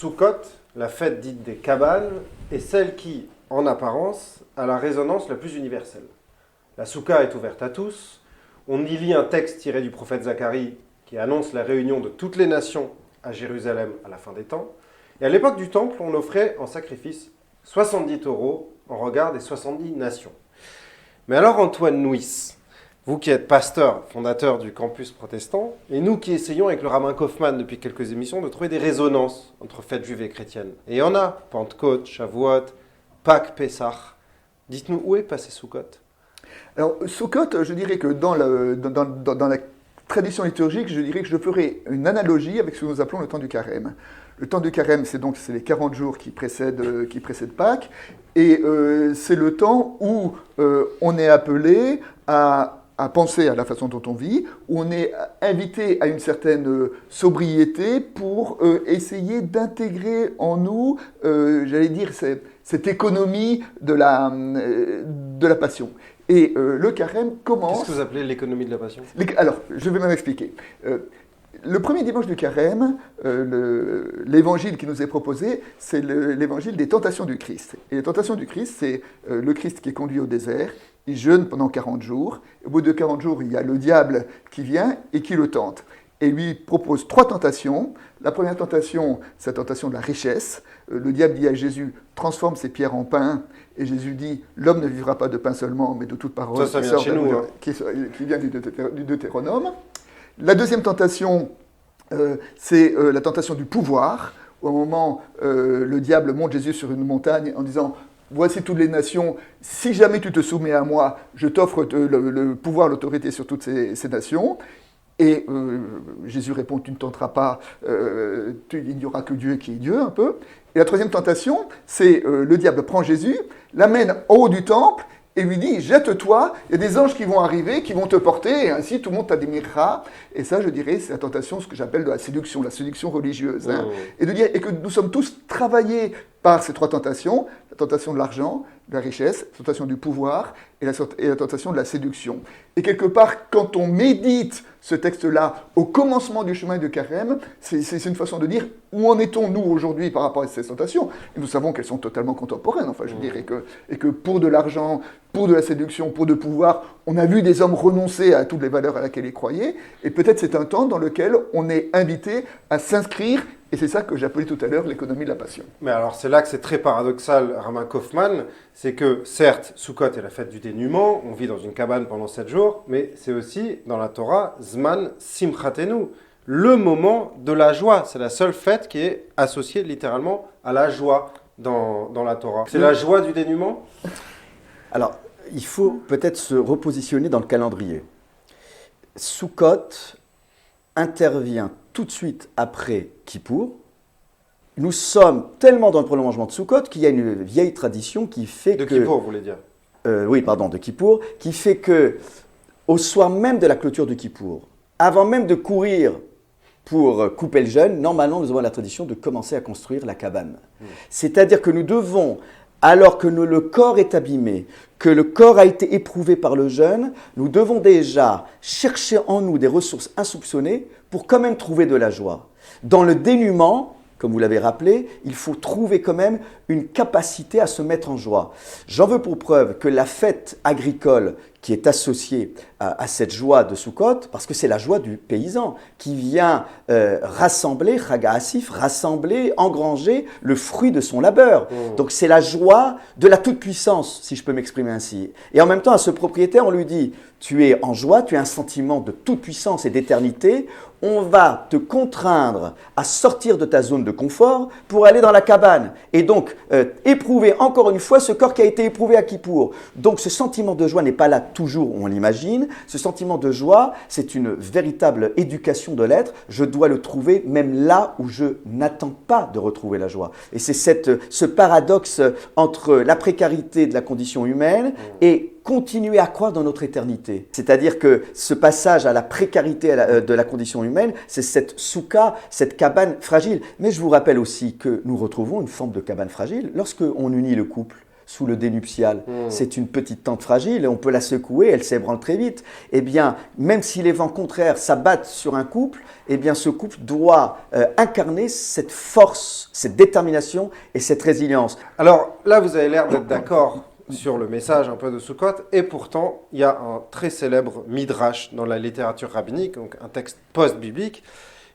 Sukkot, la fête dite des cabanes, est celle qui, en apparence, a la résonance la plus universelle. La Soukha est ouverte à tous. On y lit un texte tiré du prophète Zacharie qui annonce la réunion de toutes les nations à Jérusalem à la fin des temps. Et à l'époque du Temple, on offrait en sacrifice 70 taureaux en regard des 70 nations. Mais alors Antoine Nuis, vous qui êtes pasteur, fondateur du campus protestant, et nous qui essayons avec le rabbin Kaufmann depuis quelques émissions de trouver des résonances entre fêtes juives et chrétiennes. Et il y en a, Pentecôte, Shavuot, Pâques, Pessah. Dites-nous, où est passé Sukkot ? Alors, Sukkot, je dirais que dans la tradition liturgique, je dirais que je ferai une analogie avec ce que nous appelons le temps du carême. Le temps du carême, c'est les 40 jours qui précèdent Pâques, et c'est le temps où on est appelé à penser à la façon dont on vit, où on est invité à une certaine sobriété pour essayer d'intégrer en nous, cette économie de la passion. Et le carême commence... Qu'est-ce que vous appelez l'économie de la passion ? Alors, je vais m'expliquer. Le premier dimanche du carême, l'évangile qui nous est proposé, c'est l'évangile des tentations du Christ. Et les tentations du Christ, c'est le Christ qui est conduit au désert, il jeûne pendant 40 jours. Au bout de 40 jours, il y a le diable qui vient et qui le tente. Et lui propose 3 tentations. La première tentation, c'est la tentation de la richesse. Le diable dit à Jésus, transforme ces pierres en pain. Et Jésus dit, l'homme ne vivra pas de pain seulement, mais de toute parole qui vient du Deutéronome. La deuxième tentation, c'est la tentation du pouvoir. Au moment, le diable monte Jésus sur une montagne en disant, voici toutes les nations, si jamais tu te soumets à moi, je t'offre le pouvoir, l'autorité sur toutes ces nations. Et Jésus répond, tu ne tenteras pas, il n'y aura que Dieu qui est Dieu, un peu. Et la troisième tentation, c'est le diable prend Jésus, l'amène en haut du temple, et lui dit, jette-toi, il y a des anges qui vont arriver, qui vont te porter, et ainsi tout le monde t'admirera. Et ça, je dirais, c'est la tentation, ce que j'appelle de la séduction religieuse. Hein. Et que nous sommes tous travaillés par ces 3 tentations, la tentation de l'argent, de la richesse, la tentation du pouvoir et la tentation de la séduction. Et quelque part, quand on médite ce texte-là au commencement du chemin de carême, c'est une façon de dire où en est-on nous aujourd'hui par rapport à ces tentations. Et nous savons qu'elles sont totalement contemporaines, enfin je dirais et que pour de l'argent, pour de la séduction, pour de pouvoir, on a vu des hommes renoncer à toutes les valeurs à laquelle ils croyaient, et peut-être c'est un temps dans lequel on est invité à s'inscrire. Et c'est ça que j'appelais tout à l'heure l'économie de la passion. Mais alors c'est là que c'est très paradoxal, Rabbin Kaufmann, c'est que certes, Sukkot est la fête du dénuement, on vit dans une cabane pendant 7 jours, mais c'est aussi dans la Torah, Zman Simchatenu, le moment de la joie. C'est la seule fête qui est associée littéralement à la joie dans la Torah. C'est la joie du dénuement ? Alors, il faut peut-être se repositionner dans le calendrier. Sukkot intervient tout de suite après Kippour. Nous sommes tellement dans le prolongement de Sukkot qu'il y a une vieille tradition qui fait de Kippour, vous voulez dire ? De Kippour, qui fait que au soir même de la clôture de Kippour, avant même de courir pour couper le jeûne, normalement nous avons la tradition de commencer à construire la cabane. C'est-à-dire que nous devons, alors que le corps est abîmé, que le corps a été éprouvé par le jeûne, nous devons déjà chercher en nous des ressources insoupçonnées pour quand même trouver de la joie. Dans le dénuement, comme vous l'avez rappelé, il faut trouver quand même une capacité à se mettre en joie. J'en veux pour preuve que la fête agricole qui est associée à cette joie de Sukkot, parce que c'est la joie du paysan qui vient rassembler, Chag HaAsif, rassembler, engranger le fruit de son labeur. Donc c'est la joie de la toute-puissance, si je peux m'exprimer ainsi. Et en même temps, à ce propriétaire, on lui dit, tu es en joie, tu as un sentiment de toute-puissance et d'éternité, on va te contraindre à sortir de ta zone de confort pour aller dans la cabane. Et donc, éprouver encore une fois ce corps qui a été éprouvé à Kippour. Donc ce sentiment de joie n'est pas là toujours, on l'imagine. Ce sentiment de joie, c'est une véritable éducation de l'être. Je dois le trouver même là où je n'attends pas de retrouver la joie. Et c'est ce paradoxe entre la précarité de la condition humaine et continuer à croire dans notre éternité. C'est-à-dire que ce passage à la précarité de la condition humaine, c'est cette soukha, cette cabane fragile. Mais je vous rappelle aussi que nous retrouvons une forme de cabane fragile lorsqu'on unit le couple. sous le dénuptial. C'est une petite tente fragile et on peut la secouer, elle s'ébranle très vite. Eh bien, même si les vents contraires s'abattent sur un couple, eh bien, ce couple doit incarner cette force, cette détermination et cette résilience. Alors là, vous avez l'air d'être d'accord sur le message un peu de Sukkot, et pourtant, il y a un très célèbre midrash dans la littérature rabbinique, donc un texte post-biblique,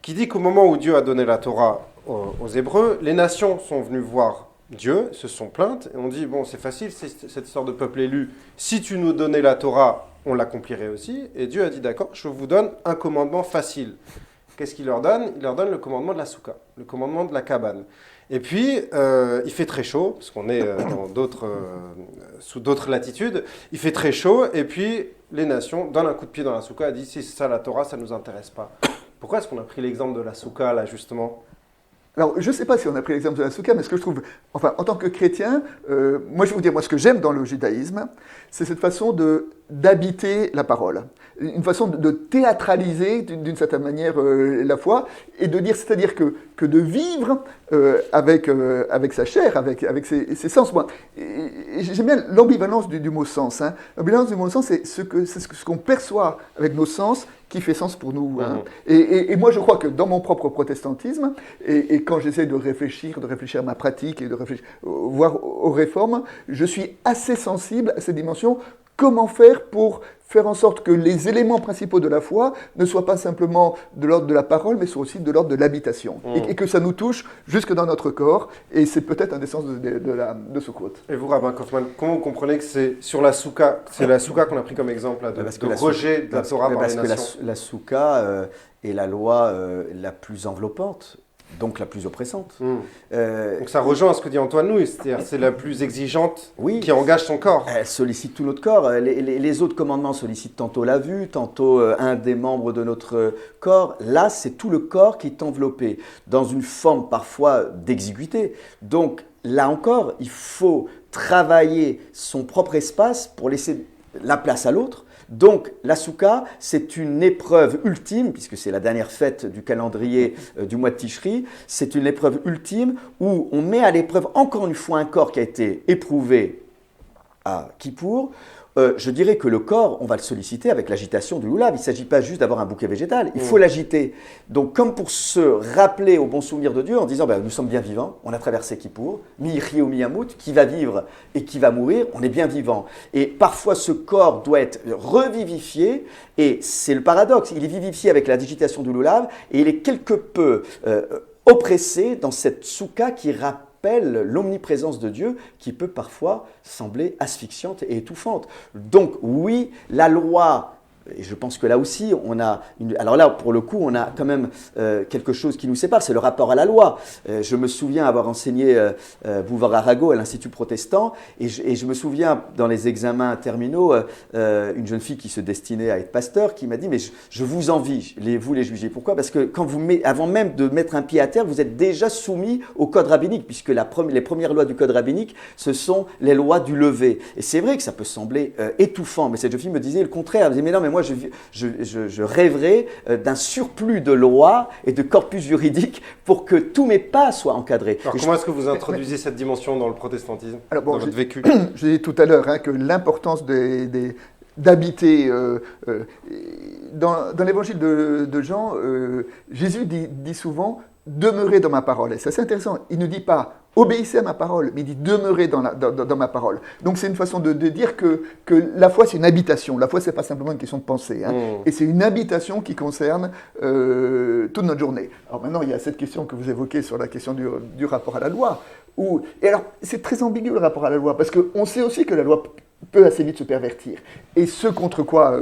qui dit qu'au moment où Dieu a donné la Torah aux Hébreux, les nations sont venues voir Dieu, se sont plaintes, et on dit, bon, c'est facile, c'est cette histoire de peuple élu, si tu nous donnais la Torah, on l'accomplirait aussi, et Dieu a dit, d'accord, je vous donne un commandement facile. Qu'est-ce qu'il leur donne? Il leur donne le commandement de la souka, le commandement de la cabane. Et puis, il fait très chaud, parce qu'on est sous d'autres latitudes, il fait très chaud, et puis les nations donnent un coup de pied dans la souka et disent, si c'est ça la Torah, ça ne nous intéresse pas. Pourquoi est-ce qu'on a pris l'exemple de la souka, là, justement? Alors, je ne sais pas si on a pris l'exemple de la souka, mais ce que je trouve, enfin, en tant que chrétien, moi je vais vous dire, moi ce que j'aime dans le judaïsme, c'est cette façon d'habiter la parole, une façon de théâtraliser d'une certaine manière la foi, et de dire, c'est-à-dire que de vivre avec sa chair, avec ses sens. Moi, j'aime bien l'ambivalence du mot sens. Hein. L'ambivalence du mot sens, c'est ce qu'on perçoit avec nos sens qui fait sens pour nous. Hein. Et moi, je crois que dans mon propre protestantisme, et quand j'essaie de réfléchir à ma pratique et de réfléchir, voire aux réformes, je suis assez sensible à cette dimension. Comment faire pour faire en sorte que les éléments principaux de la foi ne soient pas simplement de l'ordre de la parole, mais soient aussi de l'ordre de l'habitation. Et que ça nous touche jusque dans notre corps. Et c'est peut-être un des sens de Sukkot. Et vous, Rabbin Kaufmann, comment vous comprenez que c'est sur la souka, c'est la souka qu'on a pris comme exemple là, de rejet de la Torah par les nations? Parce que la souka est la loi la plus enveloppante. Donc la plus oppressante. Donc ça rejoint ce que dit Antoine Nouy, c'est-à-dire c'est la plus exigeante qui engage son corps. Elle sollicite tout notre corps. Les autres commandements sollicitent tantôt la vue, tantôt un des membres de notre corps. Là, c'est tout le corps qui est enveloppé dans une forme parfois d'exiguïté. Donc là encore, il faut travailler son propre espace pour laisser la place à l'autre. Donc, la souka, c'est une épreuve ultime, puisque c'est la dernière fête du calendrier du mois de Tishri, c'est une épreuve ultime où on met à l'épreuve encore une fois un corps qui a été éprouvé à Kippour. Je dirais que le corps, on va le solliciter avec l'agitation du loulav. Il ne s'agit pas juste d'avoir un bouquet végétal, il faut l'agiter. Donc, comme pour se rappeler au bon souvenir de Dieu, en disant nous sommes bien vivants, on a traversé Kippour, mi-Yihye ou mi-Yamout, qui va vivre et qui va mourir, on est bien vivant. Et parfois, ce corps doit être revivifié, et c'est le paradoxe, il est vivifié avec l'agitation du loulav, et il est quelque peu oppressé dans cette souka qui rappelle l'omniprésence de Dieu qui peut parfois sembler asphyxiante et étouffante. Donc oui, la loi, et je pense que là aussi, on a alors là, pour le coup, on a quand même quelque chose qui nous sépare, c'est le rapport à la loi. Je me souviens avoir enseigné Bouvard-Arago à l'Institut protestant, et je me souviens, dans les examens terminaux, une jeune fille qui se destinait à être pasteur, qui m'a dit « Mais je vous envie, vous les juger. » Pourquoi? Parce que avant même de mettre un pied à terre, vous êtes déjà soumis au code rabbinique, puisque les premières lois du code rabbinique, ce sont les lois du lever. Et c'est vrai que ça peut sembler étouffant, mais cette jeune fille me disait le contraire. Elle me disait « Mais non, mais moi, je rêverais d'un surplus de lois et de corpus juridique pour que tous mes pas soient encadrés. Alors, comment est-ce que vous introduisez cette dimension dans le protestantisme, dans votre vécu? Je disais tout à l'heure que l'importance d'habiter. Dans l'évangile de Jean, Jésus dit souvent « demeurez dans ma parole ». Et ça, c'est intéressant. Il ne dit pas « obéissez à ma parole », mais il dit « demeurez dans ma parole ». Donc c'est une façon de dire que la foi, c'est une habitation. La foi, ce n'est pas simplement une question de pensée. Hein. Et c'est une habitation qui concerne toute notre journée. Alors maintenant, il y a cette question que vous évoquez sur la question du rapport à la loi. Et alors, c'est très ambigu le rapport à la loi, parce qu'on sait aussi que la loi peut assez vite se pervertir. Et ce contre quoi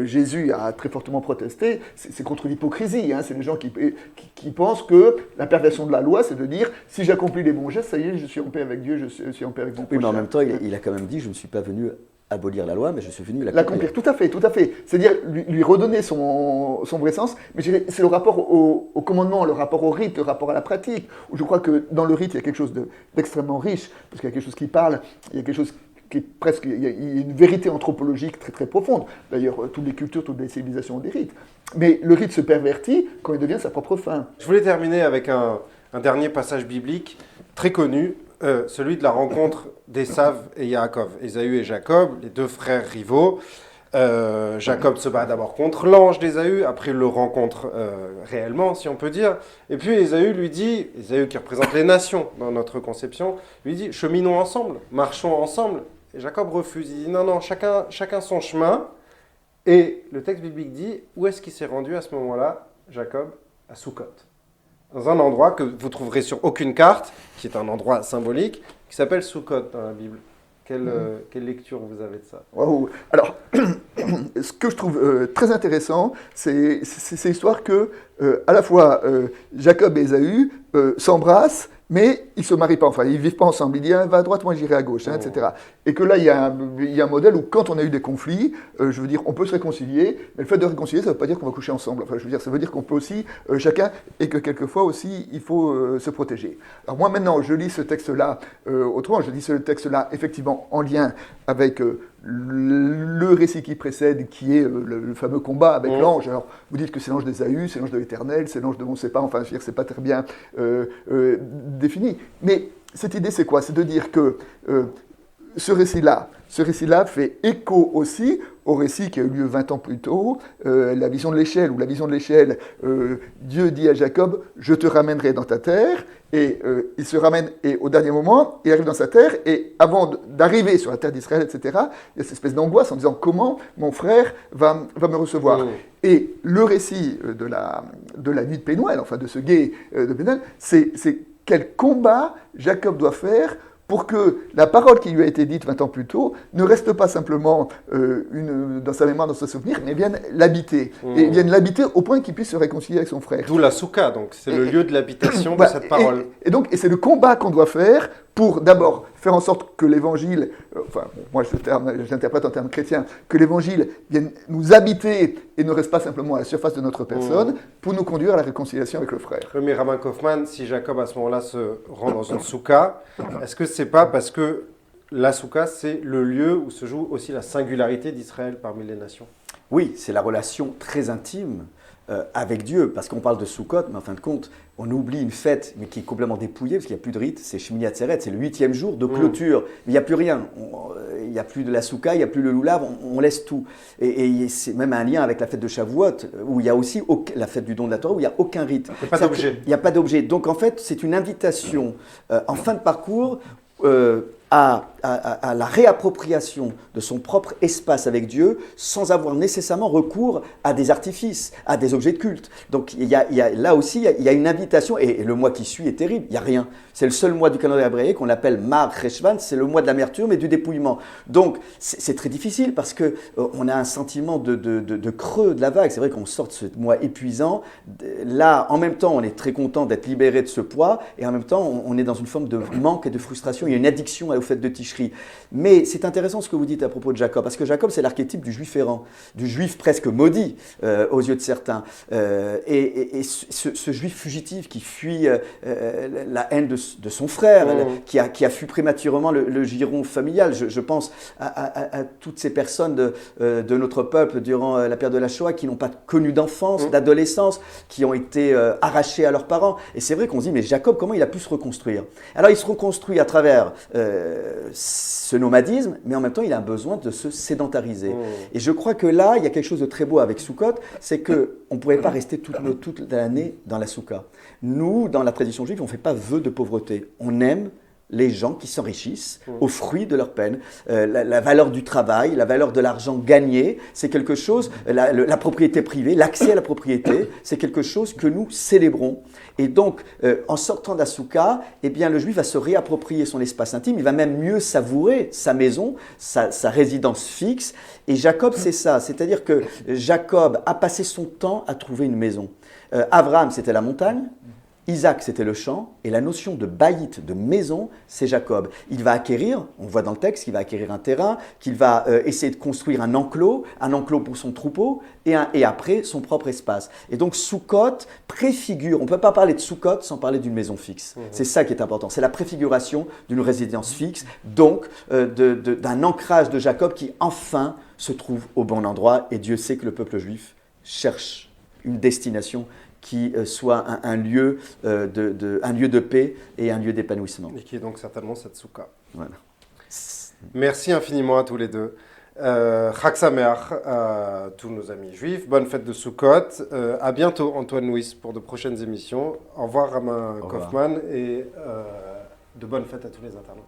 Jésus a très fortement protesté, c'est contre l'hypocrisie. Hein. C'est les gens qui pensent que la perversion de la loi, c'est de dire « si j'accomplis les bons gestes, ça y est, je suis en paix avec Dieu, je suis en paix avec mon prochain. » Oui, mais en même temps, il a quand même dit « je ne suis pas venu abolir la loi, mais je suis venu l'accomplir. » Tout à fait, tout à fait. C'est-à-dire lui redonner son vrai sens, mais c'est le rapport au commandement, le rapport au rite, le rapport à la pratique, où je crois que dans le rite, il y a quelque chose d'extrêmement riche, parce qu'il y a quelque chose qui parle, il y a quelque chose qui est presque, il y a une vérité anthropologique très très profonde. D'ailleurs, toutes les cultures, toutes les civilisations ont des rites. Mais le rite se pervertit quand il devient sa propre fin. Je voulais terminer avec un dernier passage biblique très connu, celui de la rencontre d'Ésav et Yaakov. Ésaü et Jacob, les deux frères rivaux. Jacob se bat d'abord contre l'ange d'Ésaü, après il le rencontre réellement, si on peut dire. Et puis Ésaü lui dit, Ésaü qui représente les nations dans notre conception, lui dit, cheminons ensemble, marchons ensemble. Et Jacob refuse, il dit, non, chacun son chemin. Et le texte biblique dit, où est-ce qu'il s'est rendu à ce moment-là, Jacob? À Sukkot. Dans un endroit que vous trouverez sur aucune carte, qui est un endroit symbolique, qui s'appelle Sukkot dans la Bible. Quelle lecture vous avez de ça? Wow. Alors, ce que je trouve très intéressant, c'est l'histoire que, à la fois, Jacob et Ésaü s'embrassent, mais ils ne se marient pas, enfin, ils ne vivent pas ensemble. Il dit, va à droite, moi j'irai à gauche, etc. Et que là, il y a un modèle où, quand on a eu des conflits, je veux dire, on peut se réconcilier, mais le fait de réconcilier, ça ne veut pas dire qu'on va coucher ensemble. Enfin, je veux dire, ça veut dire qu'on peut aussi, chacun, et que quelquefois aussi, il faut se protéger. Alors moi, maintenant, je lis ce texte-là autrement, je lis ce texte-là, effectivement, en lien avec le récit qui précède, qui est le fameux combat avec l'ange. Alors, vous dites que c'est l'ange d'Ésaü, c'est l'ange de l'Éternel, c'est l'ange de on ne sait pas, enfin, je veux dire, c'est pas très bien défini. Mais cette idée, c'est quoi? C'est de dire que ce récit-là fait écho aussi au récit qui a eu lieu 20 ans plus tôt, la vision de l'échelle, où la vision de l'échelle, Dieu dit à Jacob, je te ramènerai dans ta terre, et il se ramène, et au dernier moment, il arrive dans sa terre, et avant d'arriver sur la terre d'Israël, etc., il y a cette espèce d'angoisse en disant, comment mon frère va me recevoir? Et le récit de la nuit de Pénuel, enfin de ce guet de Pénuel, c'est quel combat Jacob doit faire pour que la parole qui lui a été dite 20 ans plus tôt ne reste pas simplement dans sa mémoire, dans son souvenir, mais vienne l'habiter. Et vienne l'habiter au point qu'il puisse se réconcilier avec son frère. D'où la soukha, donc c'est le lieu de l'habitation de cette parole. Et c'est le combat qu'on doit faire pour d'abord faire en sorte que l'évangile, moi je l'interprète en termes chrétiens, que l'évangile vienne nous habiter et ne reste pas simplement à la surface de notre personne, pour nous conduire à la réconciliation avec le frère. Mais Rabbi Kaufman, si Jacob à ce moment-là se rend dans une soukha, est-ce que c'est pas parce que la soukha c'est le lieu où se joue aussi la singularité d'Israël parmi les nations? Oui, c'est la relation très intime avec Dieu, parce qu'on parle de Sukkot, mais en fin de compte, on oublie une fête, mais qui est complètement dépouillée, parce qu'il n'y a plus de rite, c'est Shmini Atzeret, c'est le 8e jour de clôture. Il n'y a plus rien, il n'y a plus de la soukha, il n'y a plus le loulav, on laisse tout. Et c'est même un lien avec la fête de Shavuot, où il y a aussi la fête du don de la Torah, où il n'y a aucun rite. Il n'y a pas d'objet. Il n'y a pas d'objet. Donc en fait, c'est une invitation en fin de parcours à la réappropriation de son propre espace avec Dieu sans avoir nécessairement recours à des artifices, à des objets de culte. Donc là aussi, il y a une invitation, et le mois qui suit est terrible, il n'y a rien. C'est le seul mois du calendrier hébraïque qu'on appelle Mar Cheshvan, c'est le mois de l'amertume et du dépouillement. Donc c'est très difficile parce qu'on a un sentiment de creux de la vague. C'est vrai qu'on sort de ce mois épuisant. Là, en même temps, on est très content d'être libéré de ce poids, et en même temps, on est dans une forme de manque et de frustration. Il y a une addiction au fait de Tishri. Mais c'est intéressant ce que vous dites à propos de Jacob, parce que Jacob, c'est l'archétype du juif errant, du juif presque maudit aux yeux de certains. Et ce juif fugitif qui fuit la haine de son frère, qui a fui prématurément le giron familial. Je pense à toutes ces personnes de notre peuple durant la période de la Shoah qui n'ont pas connu d'enfance, d'adolescence, qui ont été arrachés à leurs parents. Et c'est vrai qu'on se dit, mais Jacob, comment il a pu se reconstruire? Alors il se reconstruit à travers ce nomadisme, mais en même temps, il a besoin de se sédentariser. Et je crois que là, il y a quelque chose de très beau avec Sukkot, c'est qu'on ne pourrait pas rester toute l'année dans la soukha. Nous, dans la tradition juive, on ne fait pas vœu de pauvreté. On aime les gens qui s'enrichissent au fruit de leur peine. La valeur du travail, la valeur de l'argent gagné, c'est quelque chose, la propriété privée, l'accès à la propriété, c'est quelque chose que nous célébrons. Et donc, en sortant de la soukha, eh bien, le juif va se réapproprier son espace intime, il va même mieux savourer sa maison, sa résidence fixe. Et Jacob, c'est ça, c'est-à-dire que Jacob a passé son temps à trouver une maison. Abraham, c'était la montagne. Isaac, c'était le champ, et la notion de baït, de maison, c'est Jacob. Il va acquérir, on voit dans le texte qu'il va acquérir un terrain, qu'il va essayer de construire un enclos pour son troupeau, et après son propre espace. Et donc Sukkot préfigure, on ne peut pas parler de Sukkot sans parler d'une maison fixe. C'est ça qui est important, c'est la préfiguration d'une résidence fixe, donc d'un ancrage de Jacob qui enfin se trouve au bon endroit, et Dieu sait que le peuple juif cherche une destination qui soit un lieu de paix et un lieu d'épanouissement. Et qui est donc certainement cette souka. Voilà. Merci infiniment à tous les deux. Chag Sameach à tous nos amis juifs. Bonne fête de Sukkot. À bientôt, Antoine Nuis, pour de prochaines émissions. Au revoir, Romain Kaufmann, et de bonnes fêtes à tous les internautes.